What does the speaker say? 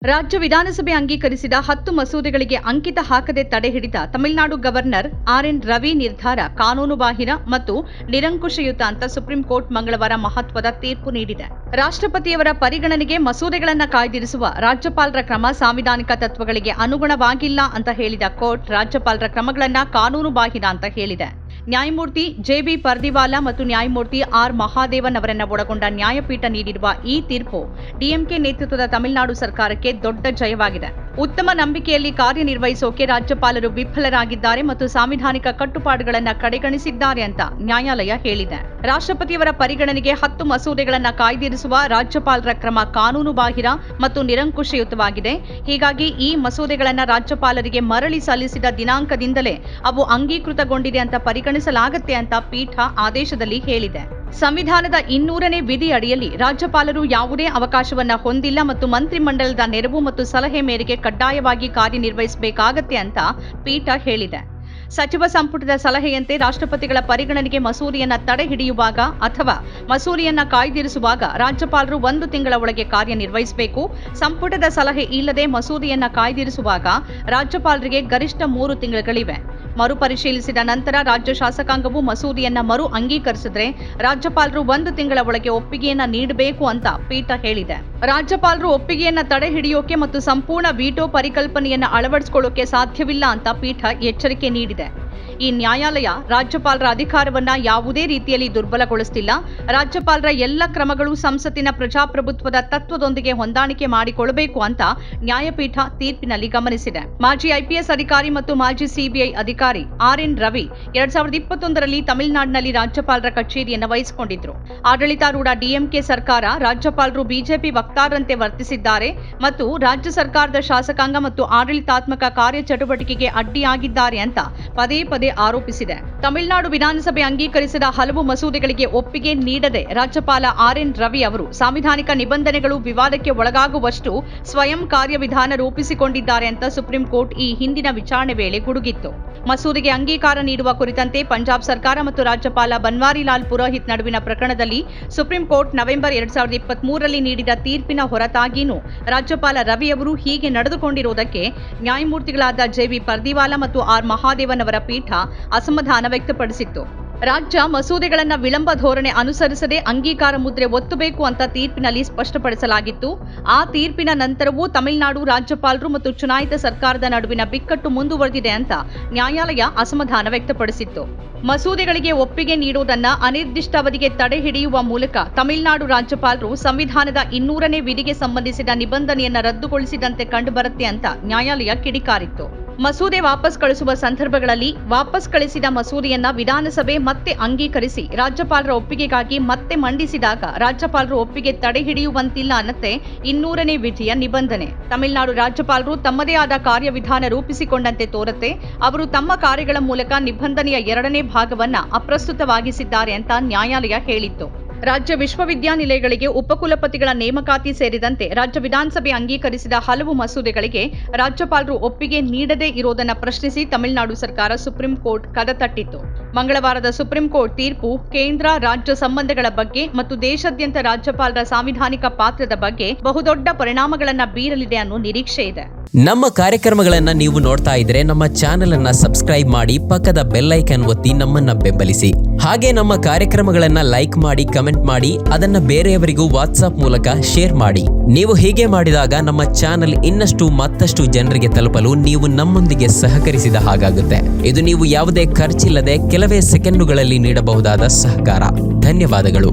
ರಾಜ್ಯ ವಿಧಾನಸಭೆ ಅಂಗೀಕರಿಸಿದ 10 ಮಸೂದೆಗಳಿಗೆ ಅಂಕಿತ ಹಾಕದೆ ತಡೆಹಿಡಿದ ತಮಿಳುನಾಡು ಗವರ್ನರ್ ಆರ್.ಎನ್. ರವಿ ನಿರ್ಧಾರ ಕಾನೂನುಬಾಹಿರ ಮತ್ತು ನಿರಂಕುಶಯುತ ಅಂತ ಸುಪ್ರೀಂ ಕೋರ್ಟ್ ಮಂಗಳವಾರ ಮಹತ್ವದ ತೀರ್ಪು ನೀಡಿದೆ. ರಾಷ್ಟ್ರಪತಿಯವರ ಪರಿಗಣನೆಗೆ ಮಸೂದೆಗಳನ್ನು ಕಾಯ್ದಿರಿಸುವ ರಾಜ್ಯಪಾಲರ ಕ್ರಮ ಸಾಂವಿಧಾನಿಕ ತತ್ವಗಳಿಗೆ ಅನುಗುಣವಾಗಿಲ್ಲ ಅಂತ ಹೇಳಿದ ಕೋರ್ಟ್ ರಾಜ್ಯಪಾಲರ ಕ್ರಮಗಳನ್ನು ಕಾನೂನುಬಾಹಿರ ಅಂತ ಹೇಳಿದೆ. ನ್ಯಾಯಮೂರ್ತಿ ಜೆ.ಬಿ. ಪರ್ದಿವಾಲಾ ಮತ್ತು ನ್ಯಾಯಮೂರ್ತಿ ಆರ್. ಮಹಾದೇವನ್ ಅವರನ್ನು ಒಳಗೊಂಡ ನ್ಯಾಯಪೀಠ ನೀಡಿರುವ ಈ ತೀರ್ಪು ಡಿಎಂಕೆ ನೇತೃತ್ವದ ತಮಿಳುನಾಡು ಸರ್ಕಾರಕ್ಕೆ ದೊಡ್ಡ ಜಯವಾಗಿದೆ. ಉತ್ತಮ ನಂಬಿಕೆಯಲ್ಲಿ ಕಾರ್ಯನಿರ್ವಹಿಸೋಕೆ ರಾಜ್ಯಪಾಲರು ವಿಫಲರಾಗಿದ್ದಾರೆ ಮತ್ತು ಸಾಂವಿಧಾನಿಕ ಕಟ್ಟುಪಾಡುಗಳನ್ನು ಕಡೆಗಣಿಸಿದ್ದಾರೆ ಅಂತ ನ್ಯಾಯಾಲಯ ಹೇಳಿದೆ. ರಾಷ್ಟ್ರಪತಿಯವರ ಪರಿಗಣನೆಗೆ 10 ಮಸೂದೆಗಳನ್ನು ಕಾಯ್ದಿರಿಸುವ ರಾಜ್ಯಪಾಲರ ಕ್ರಮ ಕಾನೂನುಬಾಹಿರ ಮತ್ತು ನಿರಂಕುಶಯುತವಾಗಿದೆ. ಹೀಗಾಗಿ ಈ ಮಸೂದೆಗಳನ್ನು ರಾಜ್ಯಪಾಲರಿಗೆ ಮರಳಿ ಸಲ್ಲಿಸಿದ ದಿನಾಂಕದಿಂದಲೇ ಅವು ಅಂಗೀಕೃತಗೊಂಡಿದೆ ಅಂತ ಪರಿಗಣಿಸಲಾಗುತ್ತೆ ಅಂತ ಪೀಠ ಆದೇಶದಲ್ಲಿ ಹೇಳಿದೆ. ಸಂವಿಧಾನದ 200ನೇ ವಿಧಿ ಅಡಿಯಲ್ಲಿ ರಾಜ್ಯಪಾಲರು ಯಾವುದೇ ಅವಕಾಶವನ್ನ ಹೊಂದಿಲ್ಲ ಮತ್ತು ಮಂತ್ರಿಮಂಡಲದ ನೆರವು ಮತ್ತು ಸಲಹೆ ಮೇರೆಗೆ ಕಡ್ಡಾಯವಾಗಿ ಕಾರ್ಯನಿರ್ವಹಿಸಬೇಕಾಗತ್ತೆ ಅಂತ ಪೀಠ ಹೇಳಿದೆ. ಸಚಿವ ಸಂಪುಟದ ಸಲಹೆಯಂತೆ ರಾಷ್ಟ್ರಪತಿಗಳ ಪರಿಗಣನೆಗೆ ಮಸೂದೆಯನ್ನ ತಡೆ ಹಿಡಿಯುವಾಗ ಅಥವಾ ಮಸೂದೆಯನ್ನ ಕಾಯ್ದಿರಿಸುವಾಗ ರಾಜ್ಯಪಾಲರು 1 ತಿಂಗಳ ಒಳಗೆ ಕಾರ್ಯನಿರ್ವಹಿಸಬೇಕು. ಸಂಪುಟದ ಸಲಹೆ ಇಲ್ಲದೆ ಮಸೂದೆಯನ್ನ ಕಾಯ್ದಿರಿಸುವಾಗ ರಾಜ್ಯಪಾಲರಿಗೆ ಗರಿಷ್ಠ 3 ತಿಂಗಳುಗಳಿವೆ. ಮರುಪರಿಶೀಲಿಸಿದ ನಂತರ ರಾಜ್ಯ ಶಾಸಕಾಂಗವು ಮಸೂದೆಯನ್ನ ಮರು ಅಂಗೀಕರಿಸಿದ್ರೆ ರಾಜ್ಯಪಾಲರು 1 ತಿಂಗಳ ಒಳಗೆ ಒಪ್ಪಿಗೆಯನ್ನ ನೀಡಬೇಕು ಅಂತ ಪೀಠ ಹೇಳಿದೆ. ರಾಜ್ಯಪಾಲರು ಒಪ್ಪಿಗೆಯನ್ನ ತಡೆ ಹಿಡಿಯೋಕೆ ಮತ್ತು ಸಂಪೂರ್ಣ ವೀಟೋ ಪರಿಕಲ್ಪನೆಯನ್ನ ಅಳವಡಿಸಿಕೊಳ್ಳೋಕೆ ಸಾಧ್ಯವಿಲ್ಲ ಅಂತ ಪೀಠ ಎಚ್ಚರಿಕೆ ನೀಡಿದೆ. ಈ ನ್ಯಾಯಾಲಯ ರಾಜ್ಯಪಾಲರ ಅಧಿಕಾರವನ್ನ ಯಾವುದೇ ರೀತಿಯಲ್ಲಿ ದುರ್ಬಲಗೊಳಿಸುತ್ತಿಲ್ಲ. ರಾಜ್ಯಪಾಲರ ಎಲ್ಲ ಕ್ರಮಗಳು ಸಂಸತ್ತಿನ ಪ್ರಜಾಪ್ರಭುತ್ವದ ತತ್ವದೊಂದಿಗೆ ಹೊಂದಾಣಿಕೆ ಮಾಡಿಕೊಳ್ಳಬೇಕು ಅಂತ ನ್ಯಾಯಪೀಠ ತೀರ್ಪಿನಲ್ಲಿ ಗಮನಿಸಿದೆ. ಮಾಜಿ ಐಪಿಎಸ್ ಅಧಿಕಾರಿ ಮತ್ತು ಮಾಜಿ ಸಿಬಿಐ ಅಧಿಕಾರಿ ಆರ್.ಎನ್. ರವಿ 2021ರಲ್ಲಿ ತಮಿಳುನಾಡಿನಲ್ಲಿ ರಾಜ್ಯಪಾಲರ ಕಚೇರಿಯನ್ನು ವಹಿಸಿಕೊಂಡಿದ್ರು. ಆಡಳಿತಾರೂಢ ಡಿಎಂಕೆ ಸರ್ಕಾರ ರಾಜ್ಯಪಾಲರು ಬಿಜೆಪಿ ವಕ್ತಾರರಂತೆ ವರ್ತಿಸಿದ್ದಾರೆ ಮತ್ತು ರಾಜ್ಯ ಸರ್ಕಾರದ ಶಾಸಕಾಂಗ ಮತ್ತು ಆಡಳಿತಾತ್ಮಕ ಕಾರ್ಯಚಟುವಟಿಕೆಗೆ ಅಡ್ಡಿಯಾಗಿದ್ದಾರೆ ಅಂತ ಪದೇ ಪದೇ ಆರೋಪಿಸಿದೆ. ತಮಿಳುನಾಡು ವಿಧಾನಸಭೆ ಅಂಗೀಕರಿಸಿದ ಹಲವು ಮಸೂದೆಗಳಿಗೆ ಒಪ್ಪಿಗೆ ನೀಡದೆ ರಾಜ್ಯಪಾಲ ಆರ್.ಎನ್. ರವಿ ಅವರು ಸಾಂವಿಧಾನಿಕ ನಿಬಂಧನೆಗಳು ವಿವಾದಕ್ಕೆ ಒಳಗಾಗುವಷ್ಟು ಸ್ವಯಂ ಕಾರ್ಯವಿಧಾನ ರೂಪಿಸಿಕೊಂಡಿದ್ದಾರೆ ಅಂತ ಸುಪ್ರೀಂ ಕೋರ್ಟ್ ಈ ಹಿಂದಿನ ವಿಚಾರಣೆ ವೇಳೆ ಗುಡುಗಿತ್ತು. ಮಸೂದೆಗೆ ಅಂಗೀಕಾರ ನೀಡುವ ಕುರಿತಂತೆ ಪಂಜಾಬ್ ಸರ್ಕಾರ ಮತ್ತು ರಾಜ್ಯಪಾಲ ಬನ್ವಾರಿಲಾಲ್ ಪುರೋಹಿತ್ ನಡುವಿನ ಪ್ರಕರಣದಲ್ಲಿ ಸುಪ್ರೀಂ ಕೋರ್ಟ್ ನವೆಂಬರ್ 2023ರಲ್ಲಿ ನೀಡಿದ ತೀರ್ಪಿನ ಹೊರತಾಗಿಯೂ ರಾಜ್ಯಪಾಲ ರವಿ ಅವರು ಹೀಗೆ ನಡೆದುಕೊಂಡಿರುವುದಕ್ಕೆ ನ್ಯಾಯಮೂರ್ತಿಗಳಾದ ಜೆ.ಬಿ. ಪರ್ದಿವಾಲಾ ಮತ್ತು ಆರ್. ಮಹಾದೇವನ್ ಅವರ ಪೀಠ ಅಸಮಾಧಾನ ವ್ಯಕ್ತಪಡಿಸಿತ್ತು. ರಾಜ್ಯ ಮಸೂದೆಗಳನ್ನು ವಿಳಂಬ ಧೋರಣೆ ಅನುಸರಿಸದೆ ಅಂಗೀಕಾರ ಮುದ್ರೆ ಒತ್ತಬೇಕು ಅಂತ ತೀರ್ಪಿನಲ್ಲಿ ಸ್ಪಷ್ಟಪಡಿಸಲಾಗಿತ್ತು. ಆ ತೀರ್ಪಿನ ನಂತರವೂ ತಮಿಳುನಾಡು ರಾಜ್ಯಪಾಲರು ಮತ್ತು ಚುನಾಯಿತ ಸರ್ಕಾರದ ನಡುವಿನ ಬಿಕ್ಕಟ್ಟು ಮುಂದುವರೆದಿದೆ ಅಂತ ನ್ಯಾಯಾಲಯ ಅಸಮಾಧಾನ ವ್ಯಕ್ತಪಡಿಸಿತ್ತು. ಮಸೂದೆಗಳಿಗೆ ಒಪ್ಪಿಗೆ ನೀಡುವುದನ್ನ ಅನಿರ್ದಿಷ್ಟಾವಧಿಗೆ ತಡೆ ಹಿಡಿಯುವ ಮೂಲಕ ತಮಿಳುನಾಡು ರಾಜ್ಯಪಾಲರು ಸಂವಿಧಾನದ 200ನೇ ವಿಧಿಗೆ ಸಂಬಂಧಿಸಿದ ನಿಬಂಧನೆಯನ್ನ ರದ್ದುಗೊಳಿಸಿದಂತೆ ಕಂಡುಬರುತ್ತೆ ಅಂತ ನ್ಯಾಯಾಲಯ ಕಿಡಿಕಾರಿತ್ತು. ಮಸೂದೆ ವಾಪಸ್ ಕಳಿಸುವ ಸಂದರ್ಭಗಳಲ್ಲಿ ವಾಪಸ್ ಕಳಿಸಿದ ಮಸೂದೆಯನ್ನ ವಿಧಾನಸಭೆ ಮತ್ತೆ ಅಂಗೀಕರಿಸಿ ರಾಜ್ಯಪಾಲರ ಒಪ್ಪಿಗೆಗಾಗಿ ಮತ್ತೆ ಮಂಡಿಸಿದಾಗ ರಾಜ್ಯಪಾಲರು ಒಪ್ಪಿಗೆ ತಡೆ ಹಿಡಿಯುವಂತಿಲ್ಲ ಅನ್ನತ್ತೆ 200ನೇ ವಿಧಿಯ ನಿಬಂಧನೆ. ತಮಿಳುನಾಡು ರಾಜ್ಯಪಾಲರು ತಮ್ಮದೇ ಆದ ಕಾರ್ಯವಿಧಾನ ರೂಪಿಸಿಕೊಂಡಂತೆ ತೋರುತ್ತೆ. ಅವರು ತಮ್ಮ ಕಾರ್ಯಗಳ ಮೂಲಕ ನಿಬಂಧನೆಯ 2ನೇ ಭಾಗವನ್ನ ಅಪ್ರಸ್ತುತವಾಗಿಸಿದ್ದಾರೆ ಅಂತ ನ್ಯಾಯಾಲಯ ಹೇಳಿತ್ತು. ರಾಜ್ಯ ವಿಶ್ವವಿದ್ಯಾನಿಲಯಗಳಿಗೆ ಉಪಕುಲಪತಿಗಳ ನೇಮಕಾತಿ ಸೇರಿದಂತೆ ರಾಜ್ಯ ವಿಧಾನಸಭೆ ಅಂಗೀಕರಿಸಿದ ಹಲವು ಮಸೂದೆಗಳಿಗೆ ರಾಜ್ಯಪಾಲರು ಒಪ್ಪಿಗೆ ನೀಡದೇ ಇರೋದನ್ನು ಪ್ರಶ್ನಿಸಿ ತಮಿಳುನಾಡು ಸರ್ಕಾರ ಸುಪ್ರೀಂ ಕೋರ್ಟ್ ಕದ ತಟ್ಟಿತ್ತು. ಮಂಗಳವಾರದ ಸುಪ್ರೀಂ ಕೋರ್ಟ್ ತೀರ್ಪು ಕೇಂದ್ರ ರಾಜ್ಯ ಸಂಬಂಧಗಳ ಬಗ್ಗೆ ಮತ್ತು ದೇಶಾದ್ಯಂತ ರಾಜ್ಯಪಾಲರ ಸಾಂವಿಧಾನಿಕ ಪಾತ್ರದ ಬಗ್ಗೆ ಬಹುದೊಡ್ಡ ಪರಿಣಾಮಗಳನ್ನು ಬೀರಲಿದೆ ಅನ್ನೋ ನಿರೀಕ್ಷೆ ಇದೆ. ನಮ್ಮ ಕಾರ್ಯಕ್ರಮಗಳನ್ನ ನೀವು ನೋಡ್ತಾ ಇದ್ರೆ ನಮ್ಮ ಚಾನೆಲ್ ಅನ್ನ ಸಬ್ಸ್ಕ್ರೈಬ್ ಮಾಡಿ, ಪಕ್ಕದ ಬೆಲ್ ಐಕಾನ್ ಒತ್ತಿ ನಮ್ಮನ್ನ ಬೆಂಬಲಿಸಿ. ಹಾಗೆ ನಮ್ಮ ಕಾರ್ಯಕ್ರಮಗಳನ್ನ ಲೈಕ್ ಮಾಡಿ, ಕಮೆಂಟ್ ಮಾಡಿ, ಅದನ್ನ ಬೇರೆಯವರಿಗೂ ವಾಟ್ಸ್ಆಪ್ ಮೂಲಕ ಶೇರ್ ಮಾಡಿ. ನೀವು ಹೀಗೆ ಮಾಡಿದಾಗ ನಮ್ಮ ಚಾನೆಲ್ ಇನ್ನಷ್ಟು ಮತ್ತಷ್ಟು ಜನರಿಗೆ ತಲುಪಲು ನೀವು ನಮ್ಮೊಂದಿಗೆ ಸಹಕರಿಸಿದ ಹಾಗಾಗುತ್ತೆ. ಇದು ನೀವು ಯಾವುದೇ ಖರ್ಚಿಲ್ಲದೆ ಕೆಲವೇ ಸೆಕೆಂಡುಗಳಲ್ಲಿ ನೀಡಬಹುದಾದ ಸಹಕಾರ. ಧನ್ಯವಾದಗಳು.